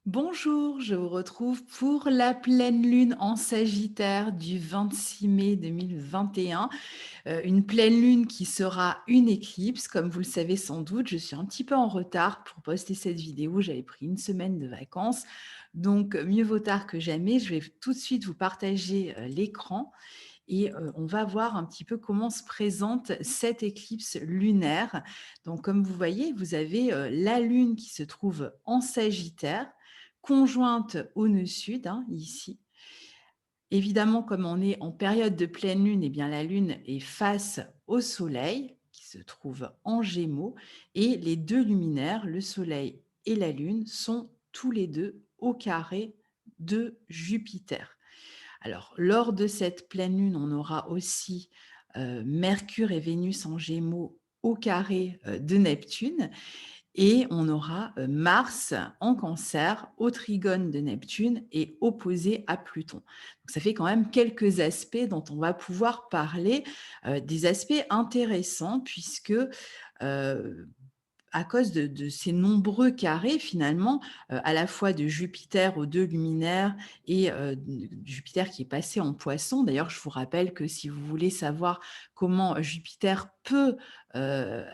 Bonjour, je vous retrouve pour la pleine lune en Sagittaire du 26 mai 2021. Une pleine lune qui sera une éclipse. Comme vous le savez sans doute, je suis un petit peu en retard pour poster cette vidéo. J'avais pris une semaine de vacances, donc mieux vaut tard que jamais. Je vais tout de suite vous partager l'écran et on va voir un petit peu comment se présente cette éclipse lunaire. Donc comme vous voyez, vous avez la lune qui se trouve en Sagittaire, conjointe au nœud sud, hein, ici. Évidemment, comme on est en période de pleine lune, eh bien la lune est face au soleil qui se trouve en Gémeaux et les deux luminaires, le soleil et la lune, sont tous les deux au carré de Jupiter. Alors, lors de cette pleine lune, on aura aussi Mercure et Vénus en Gémeaux au carré de Neptune et on aura Mars en Cancer au trigone de Neptune et opposé à Pluton. Donc, ça fait quand même quelques aspects dont on va pouvoir parler, des aspects intéressants puisque à cause de ces nombreux carrés finalement, à la fois de Jupiter aux 2 luminaires et Jupiter qui est passé en Poisson. D'ailleurs, je vous rappelle que si vous voulez savoir comment Jupiter peut,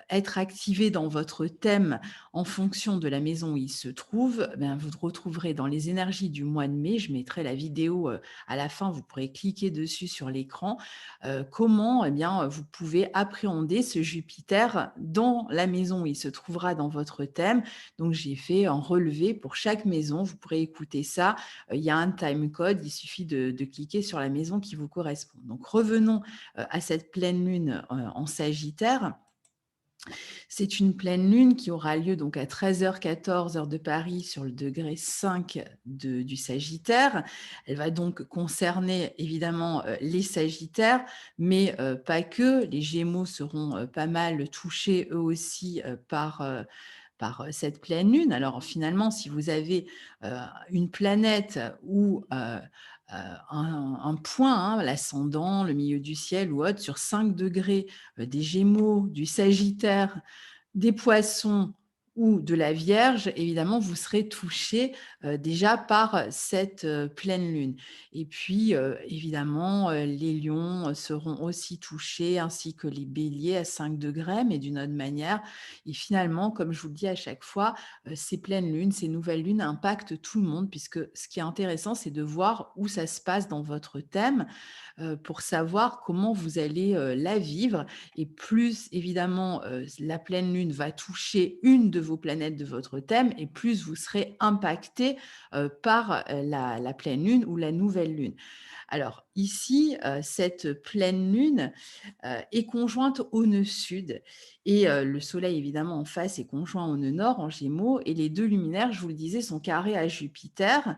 être activé dans votre thème en fonction de la maison où il se trouve, ben, vous le retrouverez dans les énergies du mois de mai. Je mettrai la vidéo, à la fin, vous pourrez cliquer dessus sur l'écran. Comment, eh bien, vous pouvez appréhender ce Jupiter dans la maison où il se trouvera dans votre thème. Donc, j'ai fait un relevé pour chaque maison. Vous pourrez écouter ça. Il y a un time code. Il suffit de cliquer sur la maison qui vous correspond. Donc, revenons à cette pleine lune en Sagittaire. C'est une pleine lune qui aura lieu donc à 13h14 heure de Paris sur le degré 5 du Sagittaire. Elle va donc concerner évidemment les Sagittaires, mais pas que. Les Gémeaux seront pas mal touchés eux aussi par cette pleine lune. Alors finalement, si vous avez une planète ou un point, hein, l'ascendant, le milieu du ciel ou autre, sur 5 degrés des Gémeaux, du Sagittaire, des Poissons ou de la Vierge, évidemment, vous serez touché déjà par cette pleine lune. Et puis, évidemment, les lions seront aussi touchés, ainsi que les béliers à 5 degrés, mais d'une autre manière. Et finalement, comme je vous le dis à chaque fois, ces pleines lunes, ces nouvelles lunes impactent tout le monde, puisque ce qui est intéressant, c'est de voir où ça se passe dans votre thème pour savoir comment vous allez la vivre. Et plus, évidemment, la pleine lune va toucher une de vos planètes de votre thème, et plus vous serez impacté par la pleine lune ou la nouvelle lune. Alors ici, cette pleine lune est conjointe au nœud sud et le soleil évidemment en face est conjoint au nœud nord en Gémeaux et les deux luminaires, je vous le disais, sont carrés à Jupiter.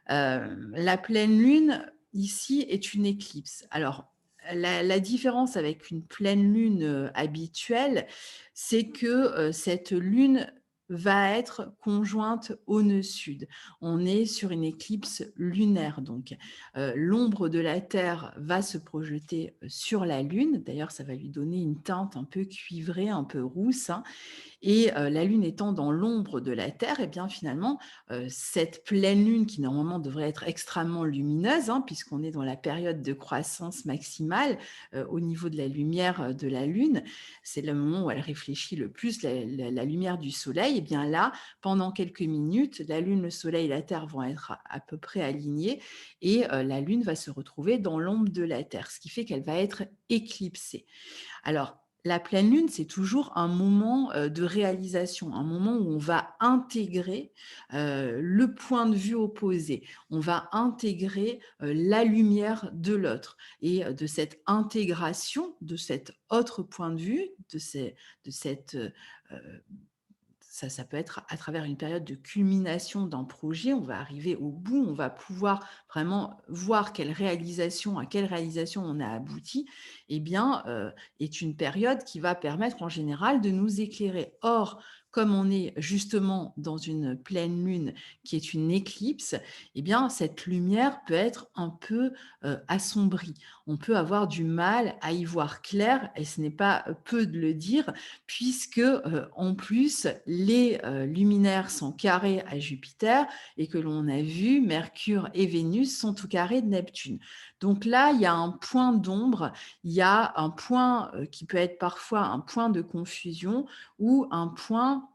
La pleine lune ici est une éclipse. Alors la différence avec une pleine lune habituelle, c'est que cette lune va être conjointe au nœud sud. On est sur une éclipse lunaire, donc l'ombre de la Terre va se projeter sur la Lune. D'ailleurs, ça va lui donner une teinte un peu cuivrée, un peu rousse, hein. Et la Lune étant dans l'ombre de la Terre, et bien finalement, cette pleine Lune qui normalement devrait être extrêmement lumineuse, hein, puisqu'on est dans la période de croissance maximale au niveau de la lumière de la Lune, c'est le moment où elle réfléchit le plus la lumière du Soleil. Et bien là, pendant quelques minutes, la Lune, le Soleil et la Terre vont être à peu près alignés et la Lune va se retrouver dans l'ombre de la Terre, ce qui fait qu'elle va être éclipsée. Alors, la pleine lune, c'est toujours un moment de réalisation, un moment où on va intégrer le point de vue opposé, on va intégrer la lumière de l'autre. Et de cette intégration, de cet autre point de vue, de cette ça peut être à travers une période de culmination d'un projet, on va arriver au bout, on va pouvoir vraiment voir à quelle réalisation on a abouti, eh bien, est une période qui va permettre en général de nous éclairer. Or, comme on est justement dans une pleine lune qui est une éclipse, eh bien, cette lumière peut être un peu assombrie. On peut avoir du mal à y voir clair, et ce n'est pas peu de le dire, puisque en plus, les luminaires sont carrés à Jupiter et que l'on a vu, Mercure et Vénus sont tout carrés de Neptune. Donc là, il y a un point d'ombre, il y a un point qui peut être parfois un point de confusion ou un point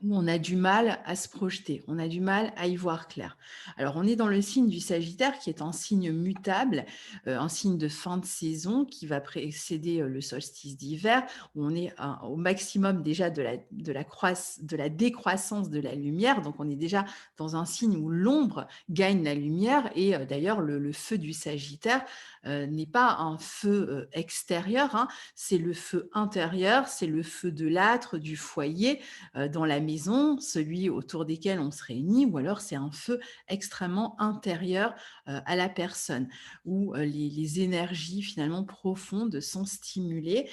où on a du mal à se projeter, on a du mal à y voir clair. Alors, on est dans le signe du Sagittaire qui est un signe mutable, un signe de fin de saison qui va précéder le solstice d'hiver, où on est au maximum déjà de la décroissance de la lumière. Donc, on est déjà dans un signe où l'ombre gagne la lumière. Et d'ailleurs, le feu du Sagittaire n'est pas un feu extérieur, hein, c'est le feu intérieur, c'est le feu de l'âtre, du foyer, dans la maison, celui autour desquels on se réunit, ou alors c'est un feu extrêmement intérieur à la personne, où les énergies finalement profondes sont stimulées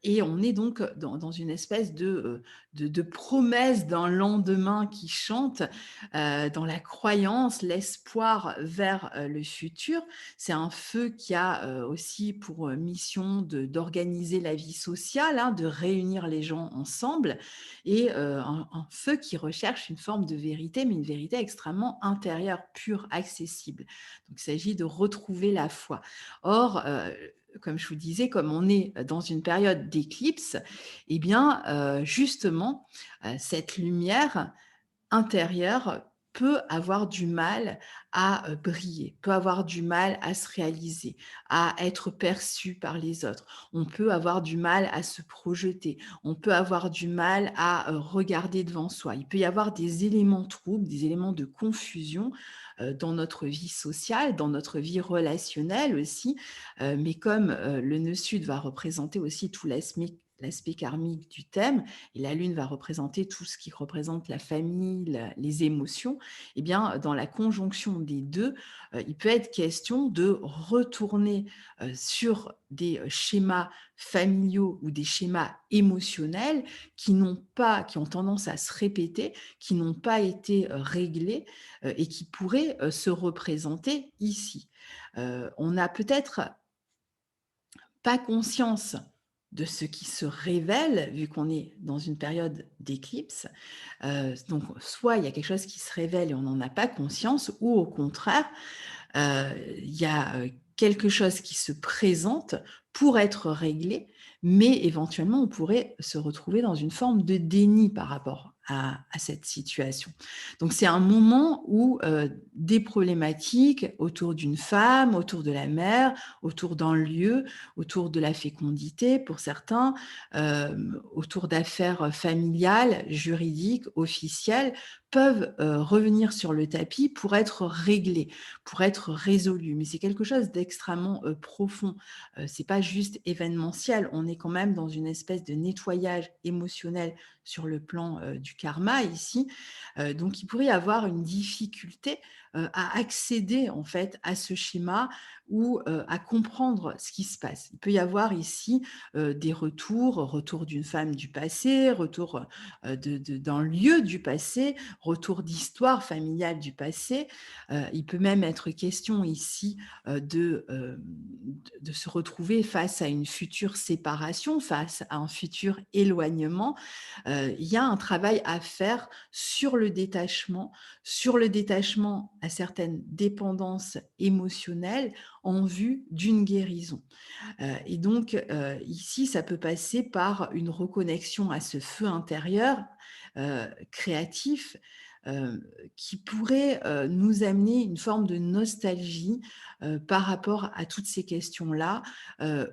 et on est donc dans une espèce de promesse d'un lendemain qui chante, dans la croyance, l'espoir vers le futur. C'est un feu qui a aussi pour mission d'organiser la vie sociale, hein, de réunir les gens ensemble, et un feu qui recherche une forme de vérité, mais une vérité extrêmement intérieure, pure, accessible. Donc, il s'agit de retrouver la foi. Or, comme je vous disais, comme on est dans une période d'éclipse, eh bien, justement, cette lumière intérieur peut avoir du mal à briller, peut avoir du mal à se réaliser, à être perçu par les autres. On peut avoir du mal à se projeter, on peut avoir du mal à regarder devant soi. Il peut y avoir des éléments troubles, des éléments de confusion dans notre vie sociale, dans notre vie relationnelle aussi. Mais comme le nœud sud va représenter aussi tout l'aspect karmique du thème, et la lune va représenter tout ce qui représente la famille, les émotions, eh bien, dans la conjonction des deux, il peut être question de retourner sur des schémas familiaux ou des schémas émotionnels qui ont tendance à se répéter, qui n'ont pas été réglés et qui pourraient se représenter ici. On n'a peut-être pas conscience de ce qui se révèle, vu qu'on est dans une période d'éclipse. Donc, soit il y a quelque chose qui se révèle et on n'en a pas conscience, ou au contraire, il y a quelque chose qui se présente pour être réglé, mais éventuellement, on pourrait se retrouver dans une forme de déni par rapport à cette situation. Donc, c'est un moment où des problématiques autour d'une femme, autour de la mère, autour d'un lieu, autour de la fécondité pour certains, autour d'affaires familiales, juridiques, officielles, peuvent revenir sur le tapis pour être réglés, pour être résolus. Mais c'est quelque chose d'extrêmement profond. C'est pas juste événementiel. On est quand même dans une espèce de nettoyage émotionnel sur le plan du karma ici. Donc, il pourrait y avoir une difficulté à accéder en fait à ce schéma ou à comprendre ce qui se passe. Il peut y avoir ici des retours d'une femme du passé, retour d'un lieu du passé, retour d'histoire familiale du passé. Il peut même être question ici de se retrouver face à une future séparation, face à un futur éloignement. Il y a un travail à faire sur le détachement à certaines dépendances émotionnelles en vue d'une guérison. Et donc, ici, ça peut passer par une reconnexion à ce feu intérieur créatif qui pourrait nous amener une forme de nostalgie par rapport à toutes ces questions-là,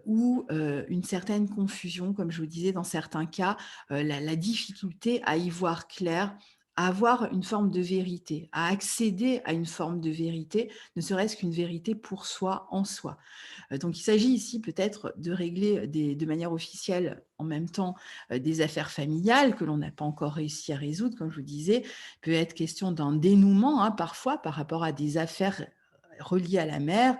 ou une certaine confusion, comme je vous disais, dans certains cas, la difficulté à y voir clair, à avoir une forme de vérité, à accéder à une forme de vérité, ne serait-ce qu'une vérité pour soi, en soi. Donc, il s'agit ici peut-être de régler de manière officielle en même temps des affaires familiales que l'on n'a pas encore réussi à résoudre, comme je vous disais. Il peut être question d'un dénouement, hein, parfois par rapport à des affaires reliés à la mère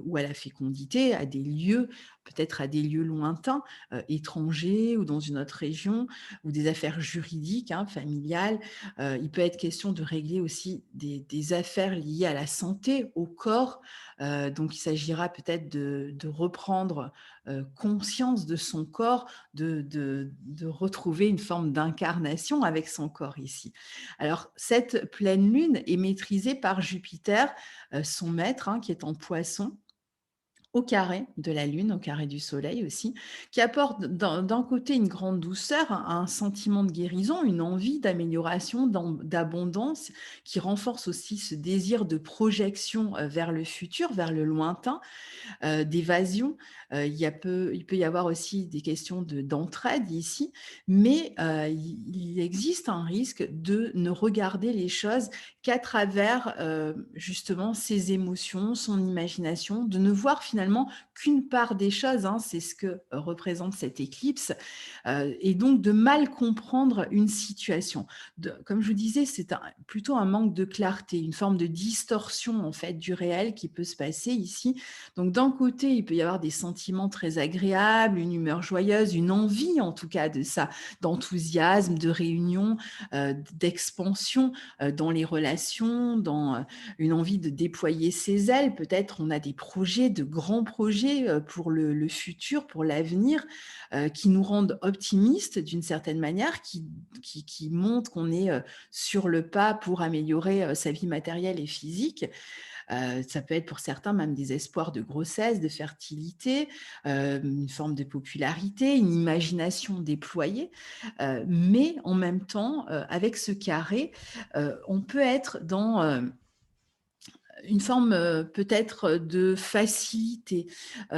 ou à la fécondité, à des lieux, peut-être à des lieux lointains, étrangers ou dans une autre région, ou des affaires juridiques, hein, familiales. Il peut être question de régler aussi des affaires liées à la santé, au corps. Donc il s'agira peut-être de reprendre conscience de son corps, de retrouver une forme d'incarnation avec son corps ici. Alors, cette pleine lune est maîtrisée par Jupiter, son maître, hein, qui est en Poisson, au carré de la Lune, au carré du Soleil aussi, qui apporte d'un côté une grande douceur, un sentiment de guérison, une envie d'amélioration, d'abondance, qui renforce aussi ce désir de projection vers le futur, vers le lointain, d'évasion. Il peut y avoir aussi des questions d'entraide ici, mais il existe un risque de ne regarder les choses qu'à travers justement ses émotions, son imagination, de ne voir finalement qu'une part des choses, hein, c'est ce que représente cette éclipse, et donc de mal comprendre une situation. Comme je vous disais, c'est plutôt un manque de clarté, une forme de distorsion en fait du réel qui peut se passer ici. Donc d'un côté, il peut y avoir des sentiments très agréables, une humeur joyeuse, une envie en tout cas de ça, d'enthousiasme, de réunion, d'expansion dans les relations, dans une envie de déployer ses ailes. Peut-être on a des projets, de grands projets pour le futur, pour l'avenir, qui nous rendent optimistes d'une certaine manière, qui montrent qu'on est sur le pas pour améliorer sa vie matérielle et physique. Ça peut être pour certains même des espoirs de grossesse, de fertilité, une forme de popularité, une imagination déployée. Mais en même temps, avec ce carré, on peut être dans une forme peut-être de facilité, ou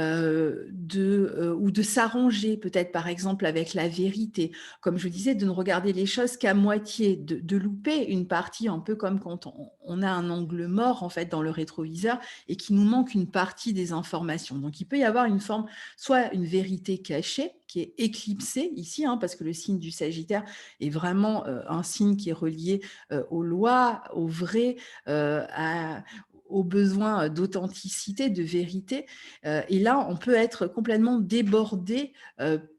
de s'arranger peut-être par exemple avec la vérité. Comme je disais, de ne regarder les choses qu'à moitié, de louper une partie, un peu comme quand on a un angle mort en fait dans le rétroviseur et qu'il nous manque une partie des informations. Donc il peut y avoir une forme, soit une vérité cachée qui est éclipsée ici, hein, parce que le signe du Sagittaire est vraiment un signe qui est relié aux lois, au vrai, aux besoins d'authenticité, de vérité. Et là, on peut être complètement débordé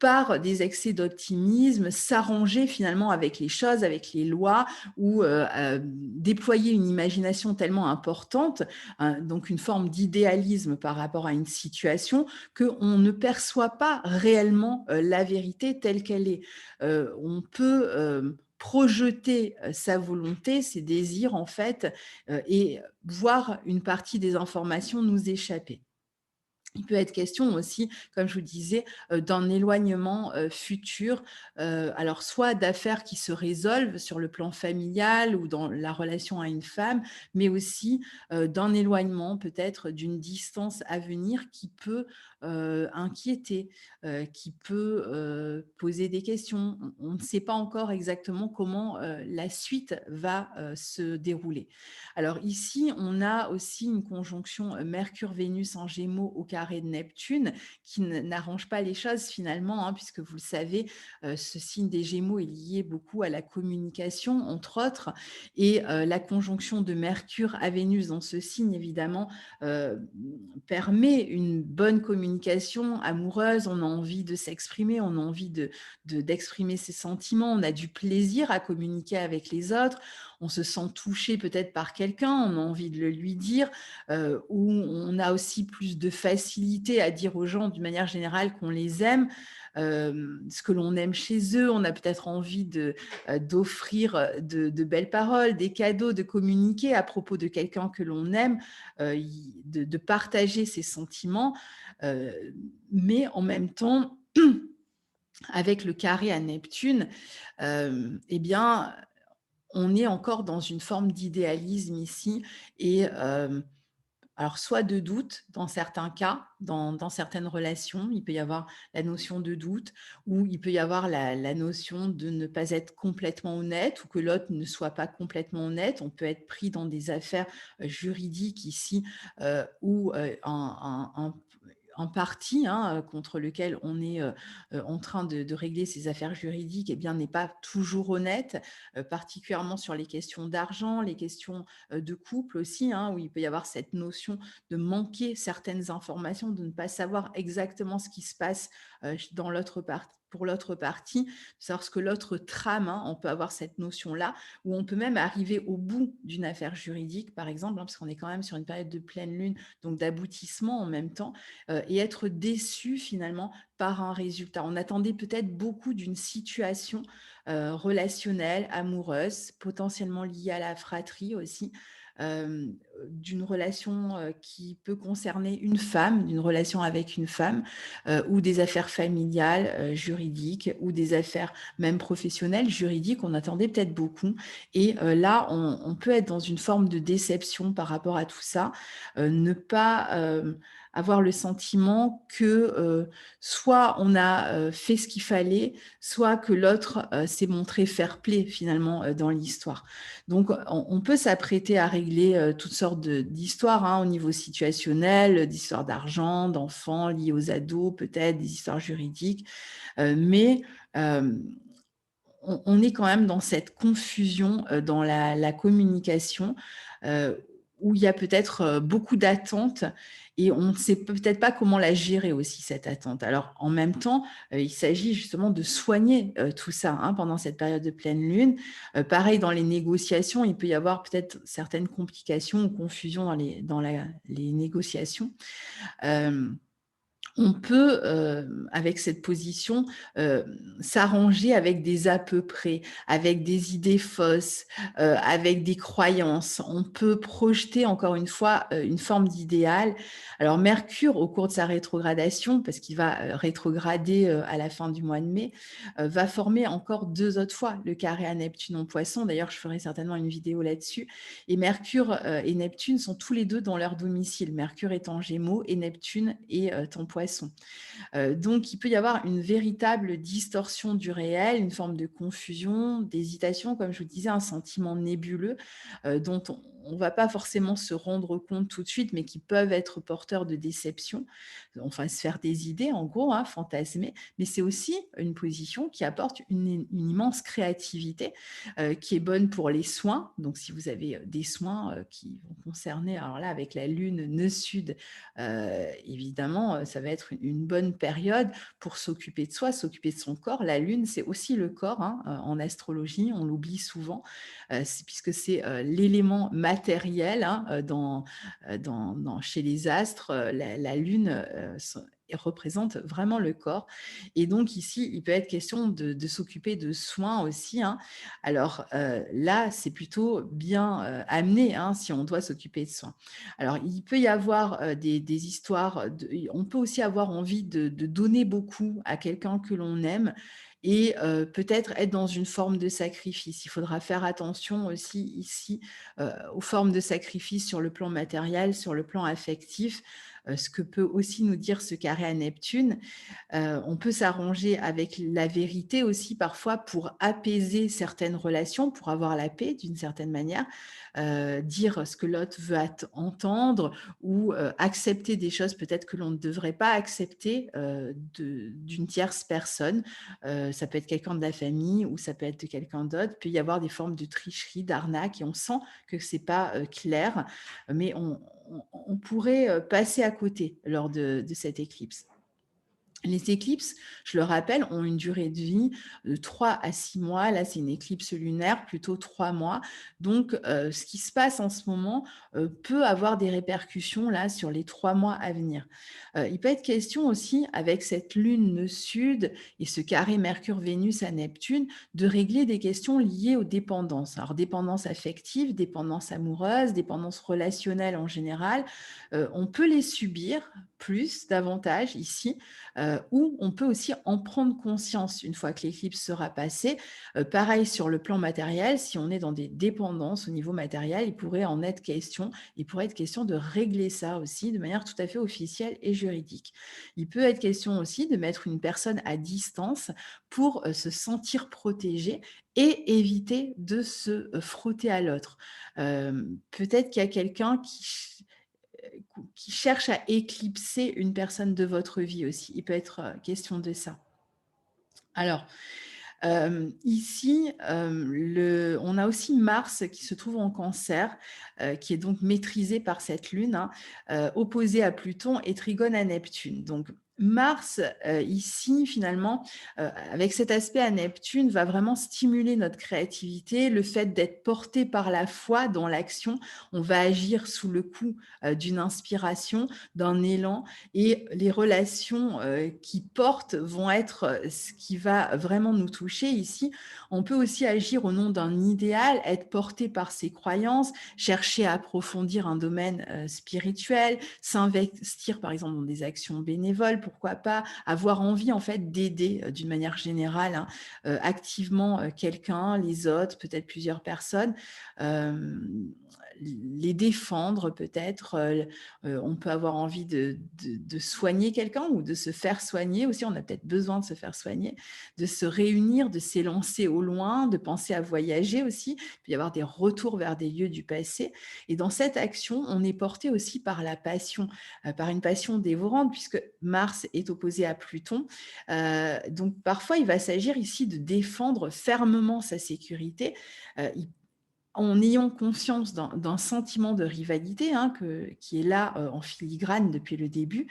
par des excès d'optimisme, s'arranger finalement avec les choses, avec les lois, ou déployer une imagination tellement importante, hein, donc une forme d'idéalisme par rapport à une situation, qu'on ne perçoit pas réellement la vérité telle qu'elle est. On peut projeter sa volonté, ses désirs en fait, et voir une partie des informations nous échapper. Il peut être question aussi, comme je vous disais, d'un éloignement futur, alors soit d'affaires qui se résolvent sur le plan familial ou dans la relation à une femme, mais aussi d'un éloignement, peut-être d'une distance à venir qui peut inquiéter, qui peut poser des questions. On ne sait pas encore exactement comment la suite va se dérouler. Alors ici, on a aussi une conjonction Mercure-Vénus en Gémeaux au carré de Neptune qui n'arrange pas les choses finalement, hein, puisque vous le savez, ce signe des Gémeaux est lié beaucoup à la communication, entre autres, et la conjonction de Mercure à Vénus dans ce signe, évidemment, euh, permet une bonne communication amoureuse. On a envie de s'exprimer, on a envie d'exprimer ses sentiments, on a du plaisir à communiquer avec les autres, on se sent touché peut-être par quelqu'un, on a envie de le lui dire, ou on a aussi plus de facilité à dire aux gens d'une manière générale qu'on les aime, ce que l'on aime chez eux, on a peut-être envie d'offrir de belles paroles, des cadeaux, de communiquer à propos de quelqu'un que l'on aime, de partager ses sentiments, euh, mais en même temps, avec le carré à Neptune, eh bien, on est encore dans une forme d'idéalisme ici et alors soit de doute dans certains cas, dans certaines relations, il peut y avoir la notion de doute ou il peut y avoir la notion de ne pas être complètement honnête ou que l'autre ne soit pas complètement honnête. On peut être pris dans des affaires juridiques ici où en partie, hein, contre lequel on est, en train de régler ses affaires juridiques, eh bien, n'est pas toujours honnête, particulièrement sur les questions d'argent, les questions, de couple aussi, hein, où il peut y avoir cette notion de manquer certaines informations, de ne pas savoir exactement ce qui se passe, dans l'autre partie pour l'autre partie, de savoir ce que l'autre trame, hein. On peut avoir cette notion-là, où on peut même arriver au bout d'une affaire juridique, par exemple, hein, parce qu'on est quand même sur une période de pleine lune, donc d'aboutissement en même temps, et être déçu finalement par un résultat. On attendait peut-être beaucoup d'une situation, relationnelle, amoureuse, potentiellement liée à la fratrie aussi, d'une relation, qui peut concerner une femme, d'une relation avec une femme, ou des affaires familiales, juridiques, ou des affaires même professionnelles, juridiques. On attendait peut-être beaucoup, et là, on peut être dans une forme de déception par rapport à tout ça, ne pas, avoir le sentiment que, soit on a, fait ce qu'il fallait, soit que l'autre, s'est montré fair-play finalement, dans l'histoire. Donc on peut s'apprêter à régler, toutes sortes d'histoires, hein, au niveau situationnel, d'histoires d'argent, d'enfants liés aux ados peut-être, des histoires juridiques, mais hem on est quand même dans cette confusion, dans la communication, où il y a peut-être, beaucoup d'attentes, et on ne sait peut-être pas comment la gérer aussi, cette attente. Alors en même temps, il s'agit justement de soigner, tout ça, hein, pendant cette période de pleine lune. Pareil dans les négociations, il peut y avoir peut-être certaines complications ou confusions dans les négociations. Hem On peut, avec cette position, s'arranger avec des à peu près, avec des idées fausses, avec des croyances. On peut projeter encore une fois, une forme d'idéal. Alors Mercure, au cours de sa rétrogradation, parce qu'il va, rétrograder, à la fin du mois de mai, va former encore 2 autres fois le carré à Neptune en Poisson. D'ailleurs, je ferai certainement une vidéo là-dessus, et Mercure, et Neptune sont tous les 2 dans leur domicile. Mercure est en Gémeaux et Neptune est, en Poisson. Donc il peut y avoir une véritable distorsion du réel, une forme de confusion, d'hésitation, comme je vous disais, un sentiment nébuleux, dont on va pas forcément se rendre compte tout de suite, mais qui peuvent être porteurs de déception. Enfin, se faire des idées en gros, hein, fantasmer, mais c'est aussi une position qui apporte une immense créativité, qui est bonne pour les soins. Donc si vous avez, des soins, qui vont concerner, alors là avec la lune nœud sud, évidemment, ça va être une bonne période pour s'occuper de soi, s'occuper de son corps. La lune, c'est aussi le corps, hein, en astrologie, on l'oublie souvent, puisque c'est, l'élément matériel, hein, chez les astres, la lune, représente vraiment le corps, et donc ici, il peut être question de s'occuper de soins aussi, hein. Alors, là, c'est plutôt bien, amené, hein, si on doit s'occuper de soins. Alors, il peut y avoir, des histoires de on peut aussi avoir envie de donner beaucoup à quelqu'un que l'on aime, et peut-être être dans une forme de sacrifice. Il faudra faire attention aussi ici, aux formes de sacrifice sur le plan matériel, sur le plan affectif, ce que peut aussi nous dire ce carré à Neptune. On peut s'arranger avec la vérité aussi parfois pour apaiser certaines relations, pour avoir la paix d'une certaine manière, dire ce que l'autre veut entendre, ou accepter des choses peut-être que l'on ne devrait pas accepter, d'une tierce personne. Ça peut être quelqu'un de la famille ou ça peut être quelqu'un d'autre. Il peut y avoir des formes de tricherie, d'arnaque, et on sent que c'est pas clair, mais on pourrait passer à côté lors de cette éclipse. Les éclipses, je le rappelle, ont une durée de vie de 3 à 6 mois. Là, c'est une éclipse lunaire, plutôt 3 mois. Donc, ce qui se passe en ce moment, peut avoir des répercussions là sur les 3 mois à venir. Il peut être question aussi, avec cette lune nœud sud et ce carré Mercure-Vénus à Neptune, de régler des questions liées aux dépendances. Alors, dépendance affective, dépendance amoureuse, dépendance relationnelle en général. On peut les subir plus, davantage ici, ou on peut aussi en prendre conscience une fois que l'éclipse sera passée. Pareil sur le plan matériel, si on est dans des dépendances au niveau matériel, il pourrait en être question. Il pourrait être question de régler ça aussi de manière tout à fait officielle et juridique. Il peut être question aussi de mettre une personne à distance pour se sentir protégé et éviter de se frotter à l'autre. Peut-être qu'il y a quelqu'un qui cherche à éclipser une personne de votre vie aussi. Il peut être, question de ça. Alors, ici, on a aussi Mars qui se trouve en Cancer, qui est donc maîtrisé par cette lune, hein, opposé à Pluton et trigone à Neptune. Donc Mars, ici, finalement, avec cet aspect à Neptune, va vraiment stimuler notre créativité, le fait d'être porté par la foi dans l'action. On va agir sous le coup, d'une inspiration, d'un élan, et les relations, qui portent vont être, ce qui va vraiment nous toucher ici. On peut aussi agir au nom d'un idéal, être porté par ses croyances, chercher à approfondir un domaine, spirituel, s'investir par exemple dans des actions bénévoles, pourquoi pas, avoir envie en fait d'aider, d'une manière générale, hein, activement, quelqu'un, les autres, peut-être plusieurs personnes, hem, les défendre peut-être, on peut avoir envie de soigner quelqu'un ou de se faire soigner aussi, on a peut-être besoin de se faire soigner, de se réunir, de s'élancer au loin, de penser à voyager aussi. Il peut y avoir des retours vers des lieux du passé, et dans cette action, on est porté aussi par la passion, par une passion dévorante puisque Mars est opposé à Pluton. Donc parfois, il va s'agir ici de défendre fermement sa sécurité, il en ayant conscience d'un sentiment de rivalité, hein, qui est là, en filigrane depuis le début,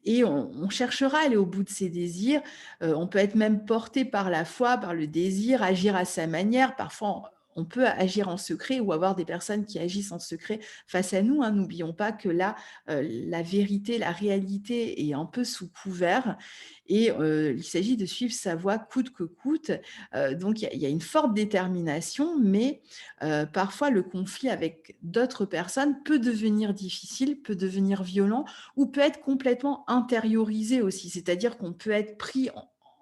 et on cherchera à aller au bout de ses désirs. On peut être même porté par la foi, par le désir, agir à sa manière. Parfois, on peut agir en secret ou avoir des personnes qui agissent en secret face à nous, hein. N'oublions pas que là, la vérité, la réalité est un peu sous couvert, et il s'agit de suivre sa voie coûte que coûte. Donc il y a une forte détermination, mais parfois le conflit avec d'autres personnes peut devenir difficile, peut devenir violent, ou peut être complètement intériorisé aussi. C'est-à-dire qu'on peut être pris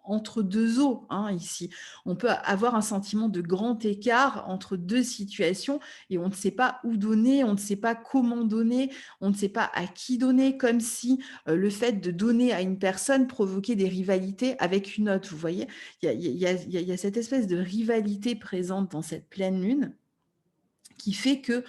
entre deux eaux, hein, ici. On peut avoir un sentiment de grand écart entre deux situations, et on ne sait pas où donner, on ne sait pas comment donner, on ne sait pas à qui donner, comme si le fait de donner à une personne provoquait des rivalités avec une autre. Vous voyez, il y a cette espèce de rivalité présente dans cette pleine lune, qui fait que,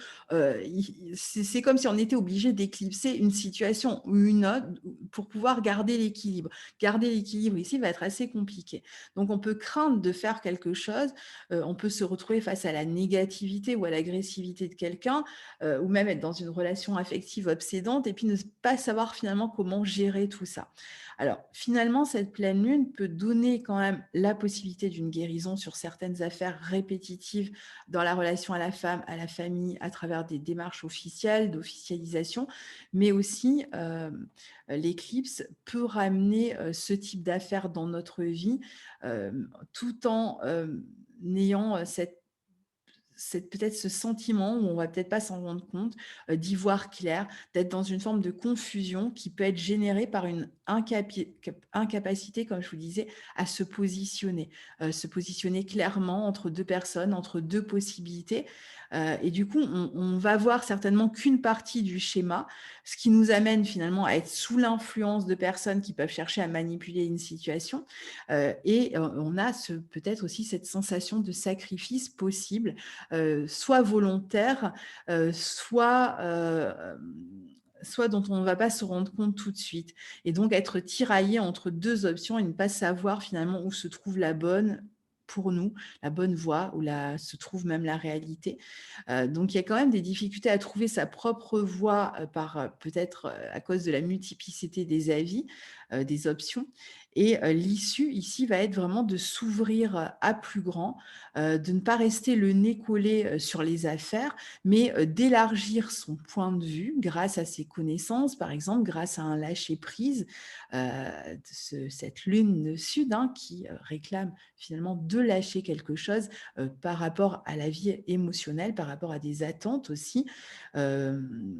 c'est comme si on était obligé d'éclipser une situation ou une autre pour pouvoir garder l'équilibre. Garder l'équilibre ici va être assez compliqué. Donc on peut craindre de faire quelque chose, on peut se retrouver face à la négativité ou à l'agressivité de quelqu'un, ou même être dans une relation affective obsédante et puis ne pas savoir finalement comment gérer tout ça. Alors finalement, cette pleine lune peut donner quand même la possibilité d'une guérison sur certaines affaires répétitives dans la relation à la femme, à la famille, à travers des démarches officielles, d'officialisation, mais aussi l'éclipse peut ramener ce type d'affaires dans notre vie, tout en ayant peut-être ce sentiment où on va peut-être pas s'en rendre compte, d'y voir clair, d'être dans une forme de confusion qui peut être générée par une incapacité, comme je vous disais, à se positionner clairement entre 2 personnes, entre 2 possibilités, et du coup, on va voir certainement qu'une partie du schéma, ce qui nous amène finalement à être sous l'influence de personnes qui peuvent chercher à manipuler une situation, et on a peut-être aussi cette sensation de sacrifice possible, soit volontaire, soit dont on ne va pas se rendre compte tout de suite, et donc être tiraillé entre 2 options et ne pas savoir finalement où se trouve la bonne pour nous, la bonne voie, où se trouve même la réalité. Donc il y a quand même des difficultés à trouver sa propre voie, peut-être, à cause de la multiplicité des avis, des options, et l'issue ici va être vraiment de s'ouvrir à plus grand, de ne pas rester le nez collé, sur les affaires, mais d'élargir son point de vue grâce à ses connaissances, par exemple, grâce à un lâcher-prise, cette lune sud, hein, qui réclame finalement de lâcher quelque chose, par rapport à la vie émotionnelle, par rapport à des attentes aussi, hem,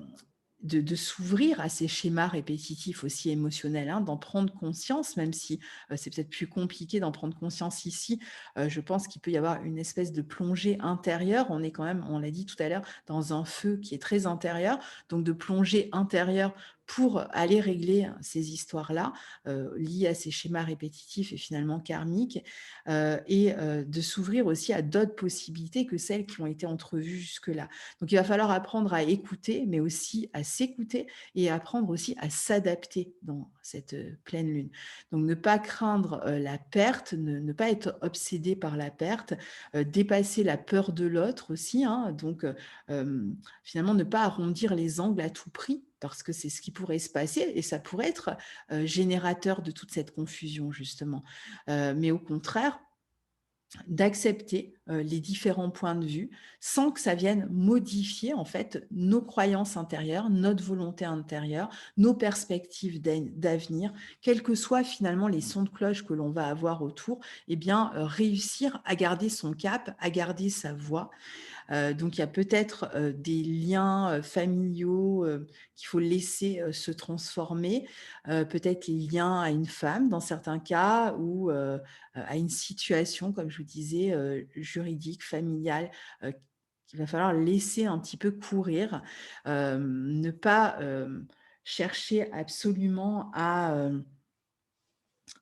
de s'ouvrir à ces schémas répétitifs aussi émotionnels, hein, d'en prendre conscience, même si c'est peut-être plus compliqué d'en prendre conscience ici. Je pense qu'il peut y avoir une espèce de plongée intérieure. On est quand même, on l'a dit tout à l'heure, dans un feu qui est très intérieur, donc de plongée intérieure pour aller régler ces histoires-là, liées à ces schémas répétitifs et finalement karmiques, et de s'ouvrir aussi à d'autres possibilités que celles qui ont été entrevues jusque-là. Donc il va falloir apprendre à écouter, mais aussi à s'écouter et apprendre aussi à s'adapter dans cette, pleine lune. Donc ne pas craindre, la perte, ne pas être obsédé par la perte, dépasser la peur de l'autre aussi, hein, donc finalement ne pas arrondir les angles à tout prix parce que c'est ce qui pourrait se passer et ça pourrait être, générateur de toute cette confusion justement. Mais au contraire, d'accepter, les différents points de vue sans que ça vienne modifier en fait nos croyances intérieures, notre volonté intérieure, nos perspectives d'avenir, quels que soient finalement les sons de cloche que l'on va avoir autour, eh bien, réussir à garder son cap, à garder sa voix. Donc il y a peut-être, des liens, familiaux, qu'il faut laisser, se transformer, peut-être les liens à une femme dans certains cas ou, à une situation, comme je vous disais, juridique, familiale, qu'il va falloir laisser un petit peu courir. Ne pas, chercher absolument à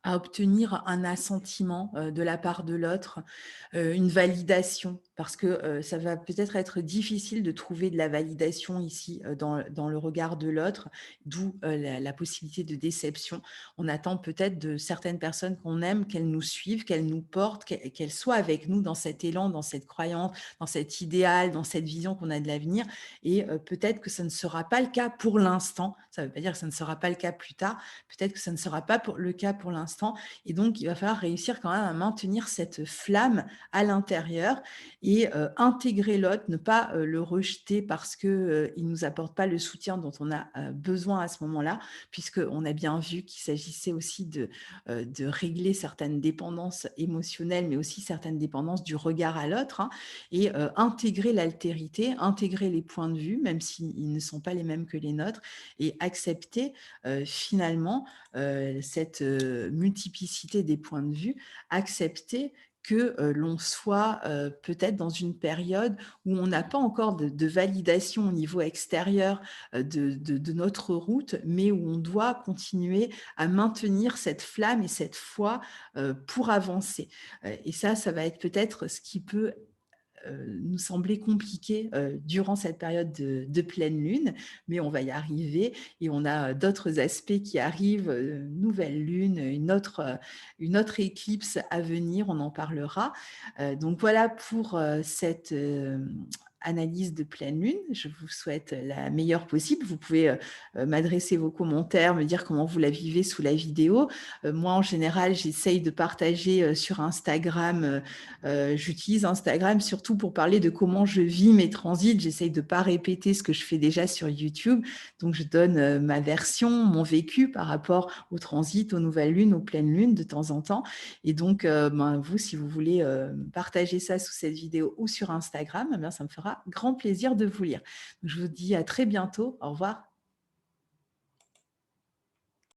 obtenir un assentiment, de la part de l'autre, une validation parce que, ça va peut-être être difficile de trouver de la validation ici, dans le regard de l'autre, d'où, la possibilité de déception. On attend peut-être de certaines personnes qu'on aime qu'elles nous suivent, qu'elles nous portent, qu'elles soient avec nous dans cet élan, dans cette croyance, dans cet idéal, dans cette vision qu'on a de l'avenir et peut-être que ça ne sera pas le cas pour l'instant. Ça ne veut pas dire que ça ne sera pas le cas plus tard. Peut-être que ça ne sera pas le cas pour l'instant et donc il va falloir réussir quand même à maintenir cette flamme à l'intérieur et intégrer l'autre, ne pas, le rejeter parce que, il nous apporte pas le soutien dont on a, besoin à ce moment-là, puisqu'on a bien vu qu'il s'agissait aussi de régler certaines dépendances émotionnelles, mais aussi certaines dépendances du regard à l'autre, hein et intégrer l'altérité, intégrer les points de vue, même s'ils ne sont pas les mêmes que les nôtres et accepter, finalement, cette, multiplicité des points de vue, accepter que, l'on soit, peut-être dans une période où on n'a pas encore de validation au niveau extérieur, de notre route, mais où on doit continuer à maintenir cette flamme et cette foi, pour avancer. Et ça va être peut-être ce qui peut nous semblait compliqué durant cette période de pleine lune, mais on va y arriver et on a d'autres aspects qui arrivent, nouvelle lune, une autre éclipse à venir, on en parlera. Donc voilà pour cette analyse de pleine lune. Je vous souhaite la meilleure possible. Vous pouvez m'adresser vos commentaires, me dire comment vous la vivez sous la vidéo. Moi, en général, j'essaye de partager sur Instagram. J'utilise Instagram surtout pour parler de comment je vis mes transits. J'essaye de ne pas répéter ce que je fais déjà sur YouTube. Donc, je donne ma version, mon vécu par rapport au transit, aux nouvelles lunes, aux pleines lunes de temps en temps. Et donc, vous, si vous voulez partager ça sous cette vidéo ou sur Instagram, ça me fera grand plaisir de vous lire. Donc, je vous dis à très bientôt. Au revoir.